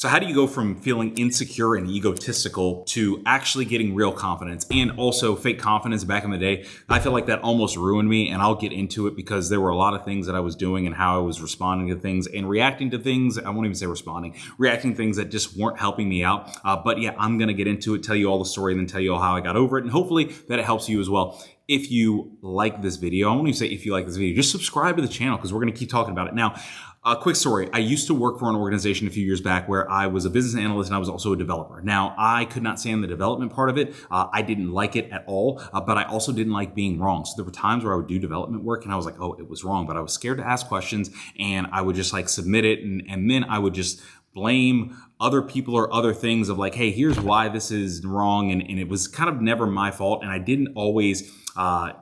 So how do you go from feeling insecure and egotistical to actually getting real confidence and also fake confidence back in the day? I feel like that almost ruined me, and I'll get into it because there were a lot of things that I was doing and how I was responding to things and reacting to things. I won't even say responding, reacting to things that just weren't helping me out. But yeah, I'm going to get into it, tell you all the story, and then tell you all how I got over it. And hopefully that it helps you as well. If you like this video, I won't even say if you like this video, just subscribe to the channel because we're going to keep talking about it. Now, a quick story. I used to work for an organization a few years back where I was a business analyst and I was also a developer. Now, I could not stand the development part of it. I didn't like it at all, but I also didn't like being wrong. So there were times where I would do development work and I was like, oh, it was wrong, but I was scared to ask questions and I would just like submit it and then I would just blame other people or other things of like, hey, here's why this is wrong. And it was kind of never my fault. And I didn't always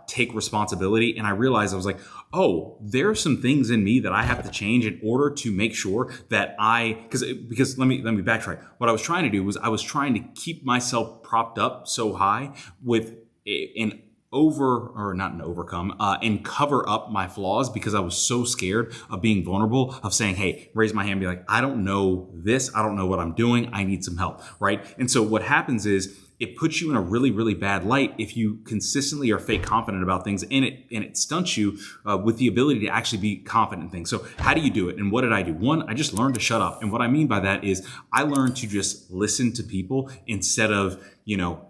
take responsibility. And I realized I was like, oh, there are some things in me that I have to change in order to make sure that because let me backtrack. What I was trying to do was I was trying to keep myself propped up so high with and cover up my flaws because I was so scared of being vulnerable, of saying, hey, raise my hand, be like, I don't know this. I don't know what I'm doing. I need some help, right? And so what happens is it puts you in a really, really bad light if you consistently are fake confident about things, and it stunts you with the ability to actually be confident in things. So how do you do it? And what did I do? One, I just learned to shut up. And what I mean by that is I learned to just listen to people instead of,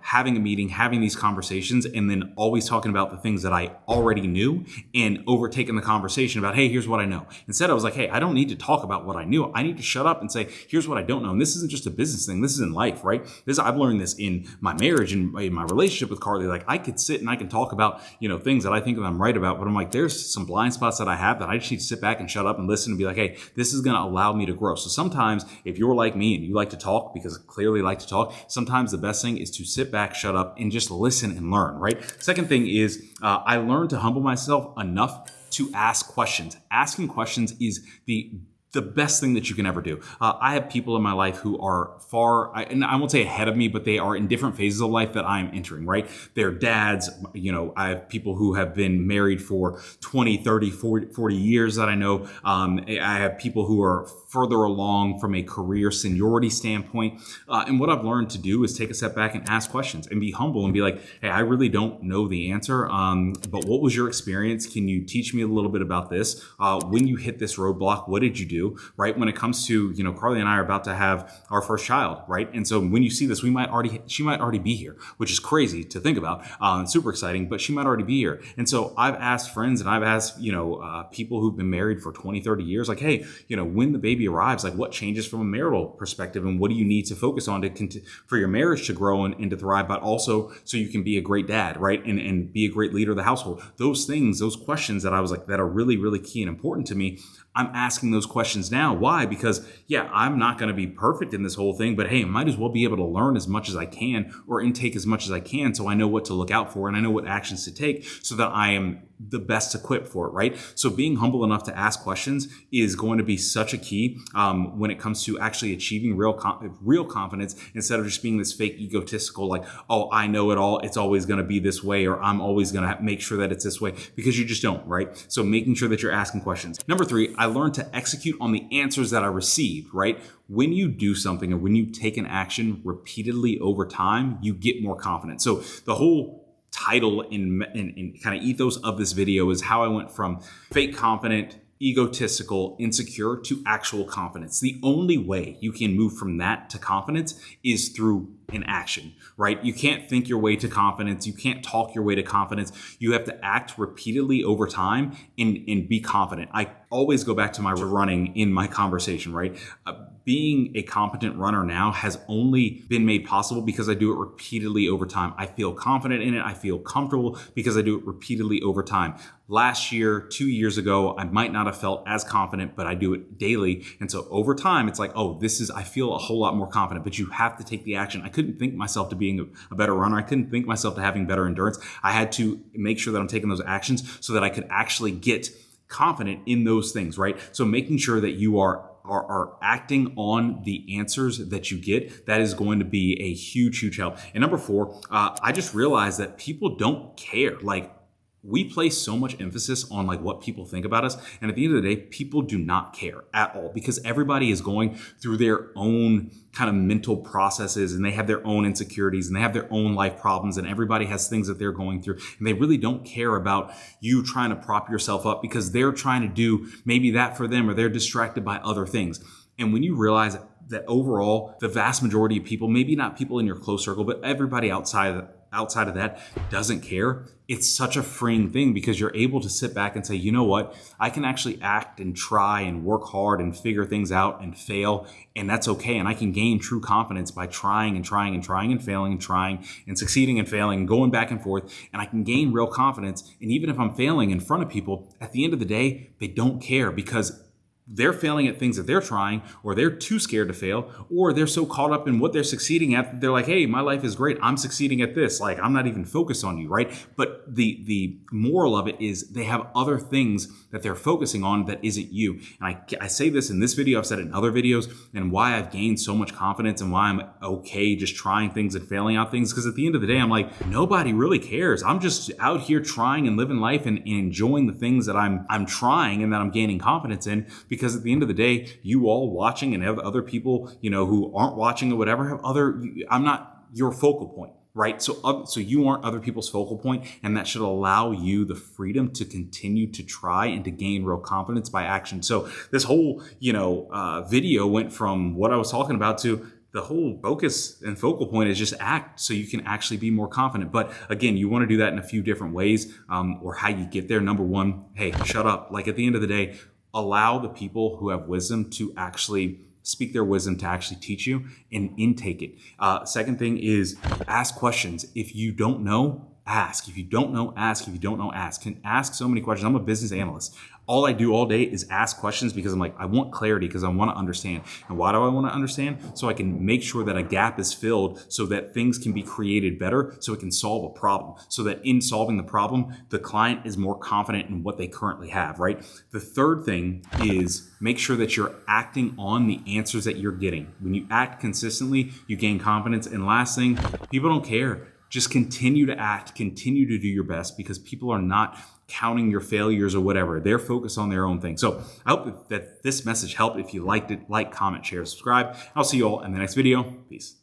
having a meeting, having these conversations, and then always talking about the things that I already knew and overtaking the conversation about, hey, here's what I know. Instead, I was like, hey, I don't need to talk about what I knew. I need to shut up and say, here's what I don't know. And this isn't just a business thing. This is in life, right? I've learned this in my marriage and in my relationship with Carly. Like I could sit and I can talk about, things that I think that I'm right about, but I'm like, there's some blind spots that I have that I just need to sit back and shut up and listen and be like, hey, this is going to allow me to grow. So sometimes if you're like me and you like to talk, because I clearly like to talk, sometimes the best thing is to sit back, shut up, and just listen and learn, right? Second thing is I learned to humble myself enough to ask questions. Asking questions is the best thing that you can ever do. I have people in my life who are and I won't say ahead of me, but they are in different phases of life that I'm entering, right? They're dads. I have people who have been married for 20, 30, 40 years that I know. I have people who are further along from a career seniority standpoint. And what I've learned to do is take a step back and ask questions and be humble and be like, hey, I really don't know the answer. But what was your experience? Can you teach me a little bit about this? When you hit this roadblock, what did you do? Right? When it comes to, Carly and I are about to have our first child, right? And so when you see this, she might already be here, which is crazy to think about. Super exciting, but she might already be here. And so I've asked friends and I've asked, people who've been married for 20, 30 years, like, hey, when the baby arrives, like what changes from a marital perspective and what do you need to focus on for your marriage to grow and to thrive, but also so you can be a great dad, right? And be a great leader of the household. Those things, those questions that I was like, that are really, really key and important to me. I'm asking those questions now. Why? Because I'm not going to be perfect in this whole thing, but hey, I might as well be able to learn as much as I can or intake as much as I can so I know what to look out for and I know what actions to take so that I am the best equipped for it, right? So being humble enough to ask questions is going to be such a key when it comes to actually achieving real confidence instead of just being this fake egotistical, like, oh, I know it all. It's always going to be this way, or I'm always going to make sure that it's this way, because you just don't, right? So making sure that you're asking questions. Number 3, I learned to execute on the answers that I received, right? When you do something or when you take an action repeatedly over time, you get more confident. So the whole title and kind of ethos of this video is how I went from fake confident, egotistical, insecure to actual confidence. The only way you can move from that to confidence is through an action, right? You can't think your way to confidence. You can't talk your way to confidence. You have to act repeatedly over time and be confident. I always go back to my running in my conversation, right? Being a competent runner now has only been made possible because I do it repeatedly over time. I feel confident in it. I feel comfortable because I do it repeatedly over time. Last year, 2 years ago, I might not have felt as confident, but I do it daily. And so over time, it's like, oh, I feel a whole lot more confident, but you have to take the action. I couldn't think myself to being a better runner. I couldn't think myself to having better endurance. I had to make sure that I'm taking those actions so that I could actually get confident in those things, right? So making sure that you are acting on the answers that you get, that is going to be a huge, huge help. And number 4, I just realized that people don't care. Like, we place so much emphasis on like what people think about us. And at the end of the day, people do not care at all, because everybody is going through their own kind of mental processes, and they have their own insecurities, and they have their own life problems, and everybody has things that they're going through. And they really don't care about you trying to prop yourself up because they're trying to do maybe that for them, or they're distracted by other things. And when you realize that overall, the vast majority of people, maybe not people in your close circle, but everybody outside of that doesn't care, it's such a freeing thing, because you're able to sit back and say, you know what, I can actually act and try and work hard and figure things out and fail, and that's okay. And I can gain true confidence by trying and trying and trying and failing and trying and succeeding and failing and going back and forth. And I can gain real confidence. And even if I'm failing in front of people, at the end of the day, they don't care, because they're failing at things that they're trying, or they're too scared to fail, or they're so caught up in what they're succeeding at that they're like, hey, my life is great, I'm succeeding at this, like I'm not even focused on you, right? But the moral of it is they have other things that they're focusing on that isn't you. And I say this in this video, I've said it in other videos, and why I've gained so much confidence and why I'm okay just trying things and failing out things, because at the end of the day, I'm like, nobody really cares. I'm just out here trying and living life and enjoying the things that I'm trying and that I'm gaining confidence in. Because at the end of the day, you all watching and have other people, who aren't watching or whatever, I'm not your focal point, right? So you aren't other people's focal point, and that should allow you the freedom to continue to try and to gain real confidence by action. So this whole, video went from what I was talking about to the whole focus and focal point is just act, so you can actually be more confident. But again, you want to do that in a few different ways, or how you get there. Number one, hey, shut up. Like at the end of the day, allow the people who have wisdom to actually speak their wisdom, to actually teach you and intake it. Second thing is ask questions. If you don't know, ask. If you don't know, ask. If you don't know, ask. Can ask so many questions. I'm a business analyst. All I do all day is ask questions, because I'm like, I want clarity, because I want to understand. And why do I want to understand? So I can make sure that a gap is filled, so that things can be created better, so it can solve a problem. So that in solving the problem, the client is more confident in what they currently have, right? The third thing is make sure that you're acting on the answers that you're getting. When you act consistently, you gain confidence. And last thing, people don't care. Just continue to act, continue to do your best, because people are not counting your failures or whatever. They're focused on their own thing. So I hope that this message helped. If you liked it, like, comment, share, subscribe. I'll see you all in the next video. Peace.